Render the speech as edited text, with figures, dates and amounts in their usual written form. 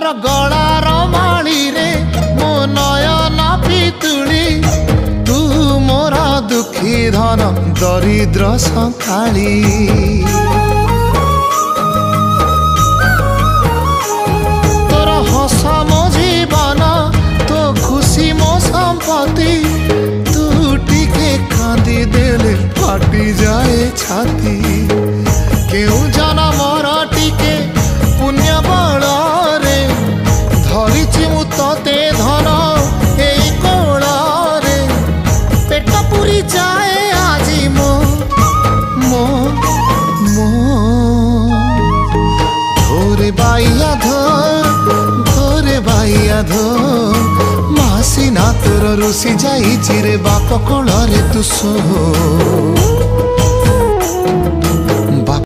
मोर गलार माली रे मो नयन पितुली तू मोर दुखी धन दरिद्र संकाली तोर हस मो जीवन तो खुशी मो संपत्ति तू टिके कांदी देले फाटी जाए छाती केउ जनमर टिके पुण्य बल रे धरिछि मु तते धन एई कोल रे पेट पुरी जाए आजी मो मो मो धोरे बाइया धो मासी ना तोर रुसी जाई चिरे बाप कोल रे तू सो